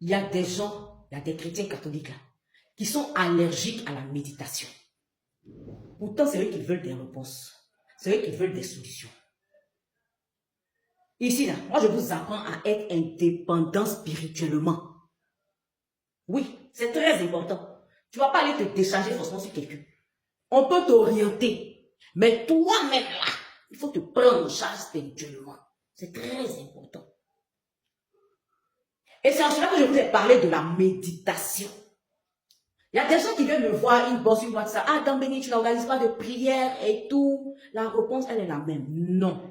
Il y a des gens, il y a des chrétiens catholiques là, qui sont allergiques à la méditation. Pourtant, c'est eux qui veulent des réponses. C'est eux qui veulent des solutions. Ici, là, moi, je vous apprends à être indépendant spirituellement. Oui, c'est très important. Tu ne vas pas aller te décharger forcément sur quelqu'un. On peut t'orienter. Mais toi-même, là, il faut te prendre en charge spirituellement. C'est très important. Et c'est en cela que je vous ai parlé de la méditation. Il y a des gens qui viennent me voir, ils bossent sur WhatsApp. Ah, Dambéni, tu n'organises pas de prière et tout. La réponse, elle est la même. Non.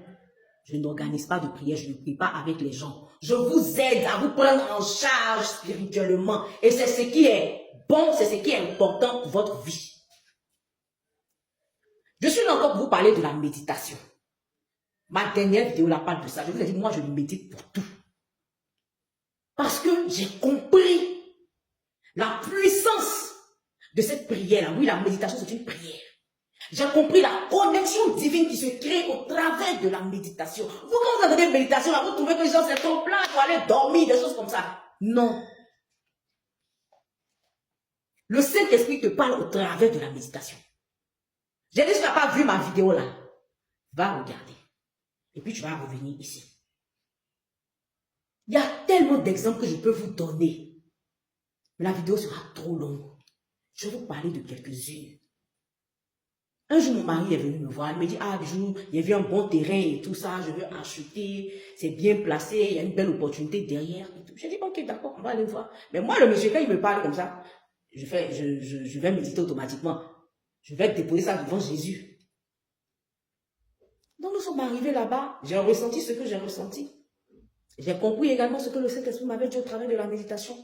Je n'organise pas de prière, je ne prie pas avec les gens. Je vous aide à vous prendre en charge spirituellement. Et c'est ce qui est bon, c'est ce qui est important pour votre vie. Je suis là encore pour vous parler de la méditation. Ma dernière vidéo là parle de ça. Je vous ai dit, moi je médite pour tout. Parce que j'ai compris la puissance de cette prière-là. Oui, la méditation c'est une prière. J'ai compris la connexion divine qui se crée au travers de la méditation. Vous, quand vous entendez méditation, là, vous trouvez que les gens c'est trop plat pour aller dormir, des choses comme ça. Non. Le Saint-Esprit te parle au travers de la méditation. J'ai dit, tu n'as pas vu ma vidéo là. Va regarder. Et puis tu vas revenir ici. Il y a tellement d'exemples que je peux vous donner. Mais la vidéo sera trop longue. Je vais vous parler de quelques-unes. Un jour, mon mari est venu me voir. Il me dit, ah, Bijou, il y a vu un bon terrain et tout ça. Je veux acheter. C'est bien placé. Il y a une belle opportunité derrière. J'ai dit, ok, d'accord, on va aller voir. Mais moi, le monsieur, quand il me parle comme ça, je vais méditer automatiquement. Je vais déposer ça devant Jésus. Donc, nous sommes arrivés là-bas. J'ai ressenti ce que j'ai ressenti. J'ai compris également ce que le Saint-Esprit m'avait dit au travers de la méditation.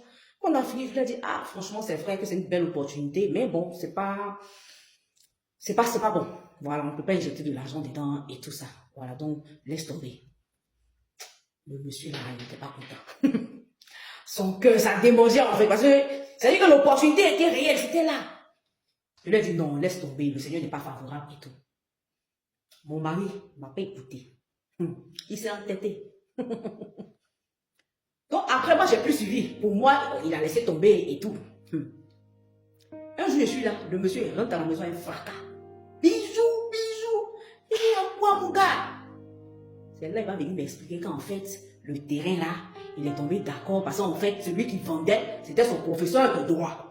Quand on a fini, je lui ai dit, ah, franchement, c'est vrai que c'est une belle opportunité, mais bon, c'est pas bon. Voilà, on ne peut pas injecter de l'argent dedans et tout ça. Voilà, donc, laisse tomber. Le monsieur là, il n'était pas content. Son cœur, ça démangeait en fait, parce que ça veut dire que l'opportunité était réelle, c'était là. Je lui ai dit, non, laisse tomber, le Seigneur n'est pas favorable et tout. Mon mari ne m'a pas écouté. Il s'est entêté. Donc après, moi, j'ai plus suivi. Pour moi, il a laissé tomber et tout. Un jour, je suis là. Le monsieur rentre dans la maison, un fracas. Bijou, bijou. Il dit, à quoi, mon gars? C'est là, il va venir m'expliquer qu'en fait, le terrain là, il est tombé d'accord parce qu'en fait, celui qui vendait, c'était son professeur de droit.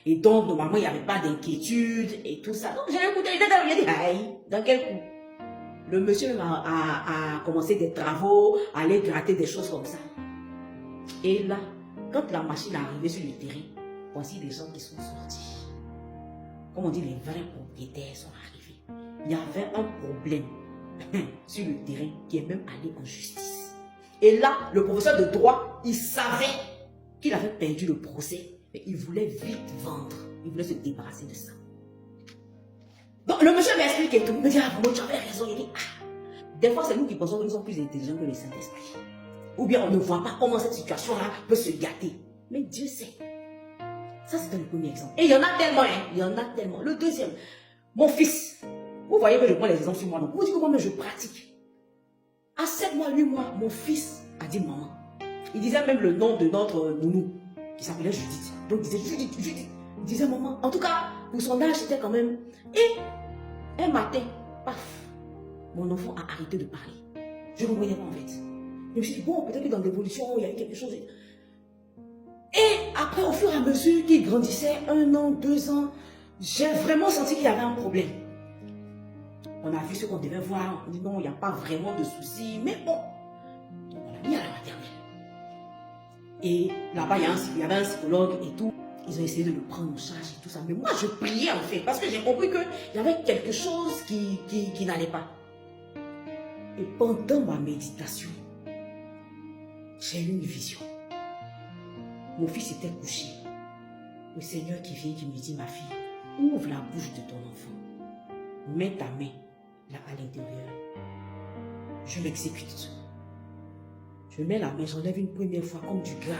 Et donc, normalement, il n'y avait pas d'inquiétude et tout ça. Donc, j'ai écouté, il a dit, aïe, dans quel coup? Le monsieur a commencé des travaux, à aller gratter des choses comme ça. Et là, quand la machine est arrivée sur le terrain, voici les gens qui sont sortis. Comme on dit, les vrais propriétaires sont arrivés. Il y avait un problème sur le terrain qui est même allé en justice. Et là, le professeur de droit, il savait qu'il avait perdu le procès. Mais il voulait vite vendre. Il voulait se débarrasser de ça. Donc, le monsieur m'explique et tout. Il me dit, ah, bon, tu avais raison. Il dit, ah, des fois, c'est nous qui pensons que nous sommes plus intelligents que le Saint-Esprit. Ou bien on ne voit pas comment cette situation-là peut se gâter. Mais Dieu sait. Ça, c'était le premier exemple. Et il y en a tellement, hein. Il y en a tellement. Le deuxième, mon fils. Vous voyez que je prends les exemples sur moi. Donc, vous dites que moi, je pratique. À 7 mois, 8 mois, mon fils a dit maman. Il disait même le nom de notre nounou, qui s'appelait Judith. Donc, il disait Judith, Judith. Il disait maman. En tout cas, pour son âge, c'était quand même. Et un matin, paf, mon enfant a arrêté de parler. Je ne comprenais pas en fait. Je me suis dit, bon, peut-être que dans l'évolution, il y a eu quelque chose. Et après, au fur et à mesure qu'il grandissait, 1 an, 2 ans, j'ai vraiment senti qu'il y avait un problème. On a vu ce qu'on devait voir. On dit non, il n'y a pas vraiment de soucis. Mais bon, on l'a mis à la maternelle. Et là-bas, il y avait un psychologue et tout. Ils ont essayé de le prendre en charge et tout ça. Mais moi, je priais en fait. Parce que j'ai compris qu'il y avait quelque chose qui n'allait pas. Et pendant ma méditation, j'ai eu une vision. Mon fils était couché. Le Seigneur qui vient, qui me dit, ma fille, ouvre la bouche de ton enfant. Mets ta main là à l'intérieur. Je l'exécute. Je mets la main, j'enlève une première fois comme du gras.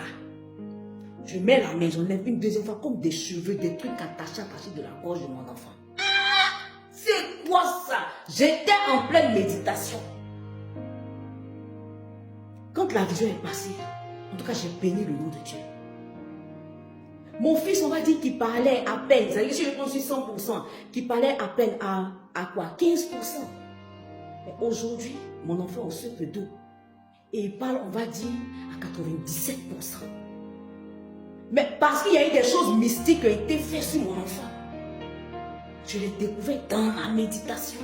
Je mets la main, j'enlève une deuxième fois comme des cheveux, des trucs attachés de la gorge de mon enfant. Ah, c'est quoi ça? J'étais en pleine méditation. Quand la vision est passée, en tout cas, j'ai béni le nom de Dieu. Mon fils, on va dire qu'il parlait à peine, c'est-à-dire que si je prends sur 100%, qu'il parlait à peine à quoi? 15%. Mais aujourd'hui, mon enfant au CP2, et il parle, on va dire, à 97%. Mais parce qu'il y a eu des choses mystiques qui ont été faites sur mon enfant. Je l'ai découvert dans la méditation.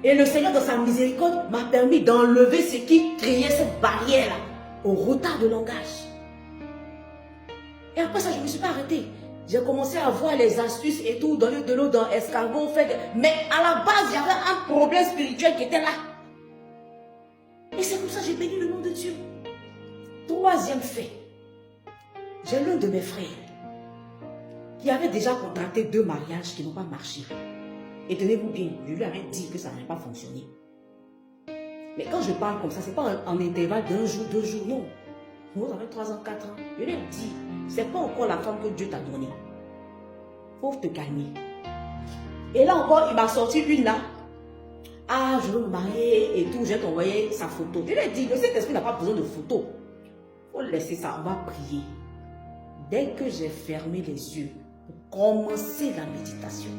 Et le Seigneur, dans sa miséricorde, m'a permis d'enlever ce qui créait cette barrière-là, au retard de langage. Et après ça, je ne me suis pas arrêtée. J'ai commencé à voir les astuces et tout, donner de l'eau dans escargot. Mais à la base, il y avait un problème spirituel qui était là. Et c'est comme ça que j'ai béni le nom de Dieu. Troisième fait. J'ai l'un de mes frères qui avait déjà contracté 2 mariages qui n'ont pas marché. Et tenez-vous bien, je lui avais dit que ça n'allait pas fonctionner. Mais quand je parle comme ça, ce n'est pas en intervalle d'1 jour, 2 jours, non. Vous avez 3 ans, 4 ans. Je lui ai dit, ce n'est pas encore la femme que Dieu t'a donnée. Il faut te calmer. Et là encore, il m'a sorti une là. Ah, je veux me marier et tout, je vais t'envoyer sa photo. Je lui ai dit, le Saint-Esprit n'a pas besoin de photo. Il faut laisser ça, on va prier. Dès que j'ai fermé les yeux pour commencer la méditation,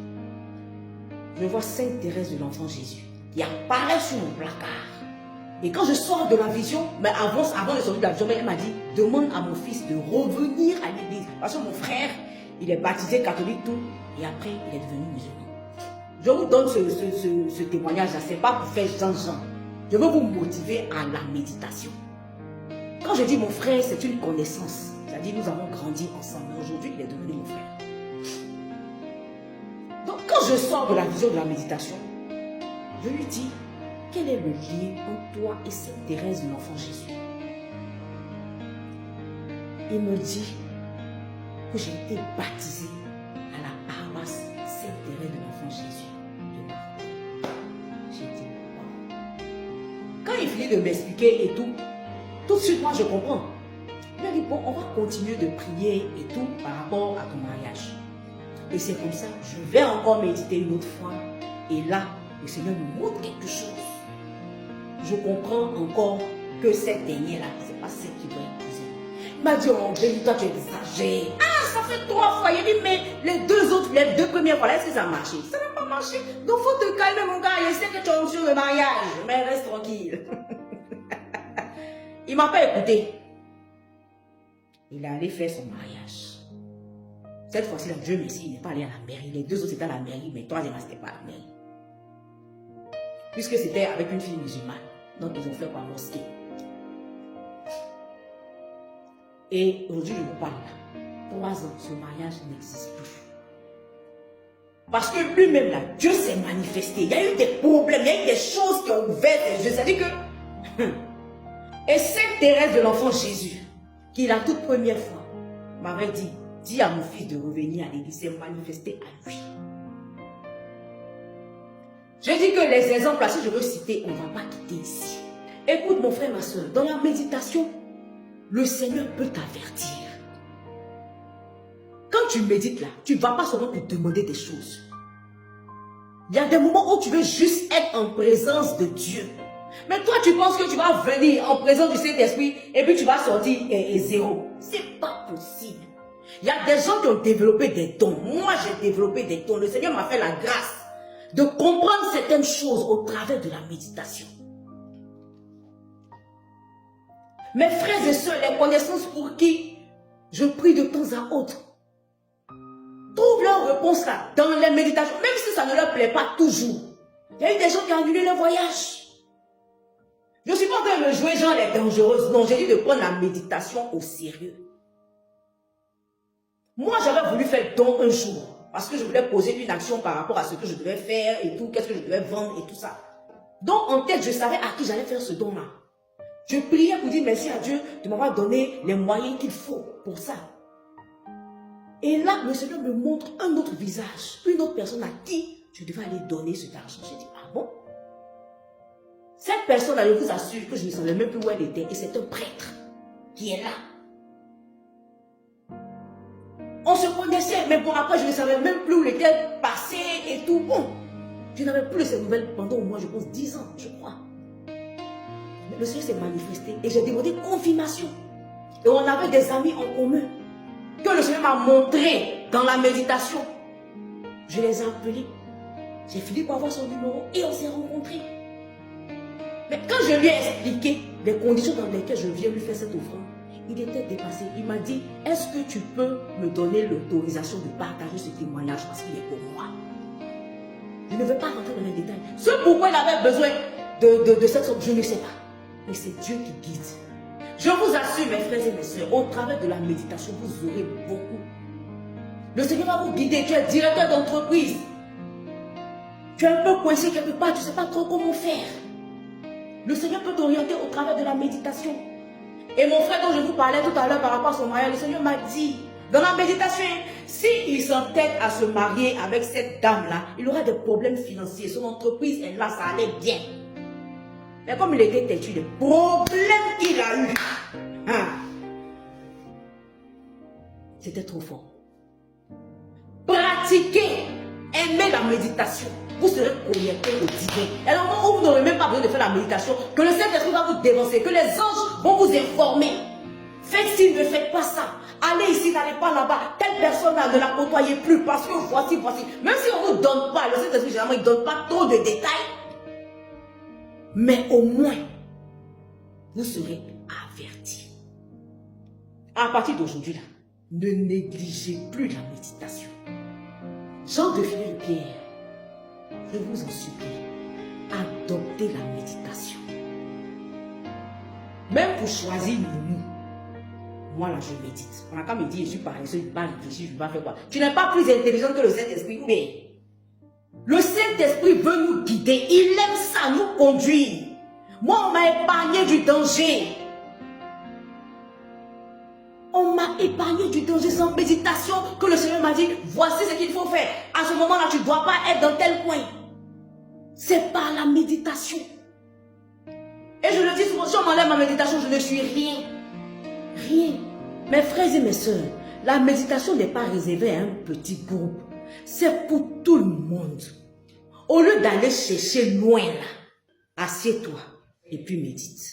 je vois Sainte Thérèse de l'Enfant Jésus qui apparaît sur mon placard. Et quand je sors de la vision, mais avant de sortir de la vision, elle m'a dit, demande à mon fils de revenir à l'église. Parce que mon frère, il est baptisé catholique tout, et après, il est devenu musulman. Je vous donne ce témoignage-là, ce n'est pas pour faire Jean-Jean. Je veux vous motiver à la méditation. Quand je dis mon frère, c'est une connaissance. C'est-à-dire, nous avons grandi ensemble. Aujourd'hui, il est devenu mon frère. Donc, quand je sors de la vision de la méditation, je lui dis, quel est le lien entre toi et Sainte Thérèse de l'Enfant Jésus? Il me dit que j'ai été baptisé à la paroisse Sainte Thérèse de l'Enfant Jésus de Marseille. J'ai dit, wow. Quand il finit de m'expliquer et tout de suite, moi, je comprends. Il m'a dit, bon, on va continuer de prier et tout par rapport à ton mariage. Et c'est comme ça, je vais encore méditer une autre fois. Et là, le Seigneur me montre quelque chose. Je comprends encore que cette dernière-là, ce n'est pas celle qui doit épouser. Il m'a dit, oh, Béli, toi, tu exagères. Ah, ça fait 3 fois. Il dit, mais les 2 autres, les 2 premières fois, là, est-ce que ça a marché? Ça n'a pas marché. Donc, il faut te calmer, mon gars. Je sais que tu es sur le mariage. Mais reste tranquille. Il ne m'a pas écouté. Il est allé faire son mariage. Cette fois-ci, Dieu merci, il n'est pas allé à la mairie. Les 2 autres, c'était à la mairie, mais 3e, c'était pas à la mairie. Puisque c'était avec une fille musulmane. Donc, ils ont fait quoi, mosquée. Et aujourd'hui, je vous parle là. 3 ans, ce mariage n'existe plus. Parce que lui-même là, Dieu s'est manifesté. Il y a eu des problèmes, il y a eu des choses qui ont ouvert les yeux. C'est-à-dire que... Et Sainte Thérèse de l'Enfant Jésus, qui la toute première fois m'avait dit, dis à mon fils de revenir à l'église, s'est manifesté à lui. Je dis que les exemples là, si je veux citer, on ne va pas quitter ici. Écoute mon frère, ma soeur, dans la méditation, le Seigneur peut t'avertir. Quand tu médites là, tu ne vas pas seulement te demander des choses. Il y a des moments où tu veux juste être en présence de Dieu. Mais toi, tu penses que tu vas venir en présence du Saint-Esprit et puis tu vas sortir et zéro. C'est pas possible. Il y a des gens qui ont développé des dons. Moi, j'ai développé des dons. Le Seigneur m'a fait la grâce de comprendre certaines choses au travers de la méditation. Mes frères et sœurs, les connaissances pour qui je prie de temps à autre, trouvent leur réponse là, dans les méditations, même si ça ne leur plaît pas toujours. Il y a eu des gens qui ont annulé leur voyage. Je ne suis pas en train de me jouer genre les dangereuses. Non, j'ai dit de prendre la méditation au sérieux. Moi, j'avais voulu faire don un jour. Parce que je voulais poser une action par rapport à ce que je devais faire et tout. Qu'est-ce que je devais vendre et tout ça. Donc, en tête, je savais à qui j'allais faire ce don-là. Je priais pour dire merci à Dieu de m'avoir donné les moyens qu'il faut pour ça. Et là, le Seigneur me montre un autre visage. Une autre personne à qui je devais aller donner cet argent. J'ai dit, ah bon? Cette personne-là, je vous assure que je ne savais même plus où elle était. Et c'est un prêtre qui est là. On se connaissait, mais bon, après, je ne savais même plus où il était passé et tout. Bon, je n'avais plus de ces nouvelles pendant au moins, je pense, 10 ans, je crois. Mais le Seigneur s'est manifesté et j'ai demandé confirmation. Et on avait des amis en commun. que le Seigneur m'a montré dans la méditation. Je les ai appelés. J'ai fini par avoir son numéro et on s'est rencontrés. Mais quand je lui ai expliqué les conditions dans lesquelles je viens lui faire cette offrande, il était dépassé. Il m'a dit, est-ce que tu peux me donner l'autorisation de partager ce témoignage parce qu'il est pour moi? Je ne vais pas rentrer dans les détails. Ce pourquoi il avait besoin de cette somme, je ne sais pas. Mais c'est Dieu qui guide. Je vous assure, mes frères et mes soeurs, au travers de la méditation, vous aurez beaucoup. Le Seigneur va vous guider. Tu es directeur d'entreprise. Tu es un peu coincé quelque part, tu ne sais pas trop comment faire. Le Seigneur peut t'orienter au travers de la méditation. Et mon frère dont je vous parlais tout à l'heure par rapport à son mariage, le Seigneur m'a dit, dans la méditation, s'il s'entête à se marier avec cette dame-là, il aura des problèmes financiers. Son entreprise est là, ça allait bien. Mais comme il était têtu, les problèmes qu'il a eu, c'était trop fort. Pratiquez, aimez la méditation. Vous serez connecté au divin. Et au moment où vous n'aurez même pas besoin de faire la méditation, que le Saint-Esprit va vous dévancer, que les anges vont vous informer. Faites ci, ne faites pas ça. Allez ici, n'allez pas là-bas. Telle personne-là, ne la côtoyez plus parce que voici. Même si on ne vous donne pas, le Saint-Esprit, généralement, il ne donne pas trop de détails. Mais au moins, vous serez avertis. À partir d'aujourd'hui, là, ne négligez plus la méditation. Jean de Philippe-Pierre, je vous en supplie, adoptez la méditation. Même pour choisir le mot. Moi là, je médite. Quand me dit, je suis paresseux, je ne vais pas réfléchir, je ne vais pas faire quoi. Tu n'es pas plus intelligent que le Saint-Esprit, mais le Saint-Esprit veut nous guider. Il aime ça, nous conduire. Moi, on m'a épargné du danger. On m'a épargné du danger sans méditation que le Seigneur m'a dit, voici ce qu'il faut faire. À ce moment-là, tu ne dois pas être dans tel coin. C'est par la méditation. Et je le dis souvent, si on m'enlève ma méditation, je ne suis rien. Rien. Mes frères et mes soeurs, la méditation n'est pas réservée à un petit groupe. C'est pour tout le monde. Au lieu d'aller chercher loin là, assieds-toi et puis médite.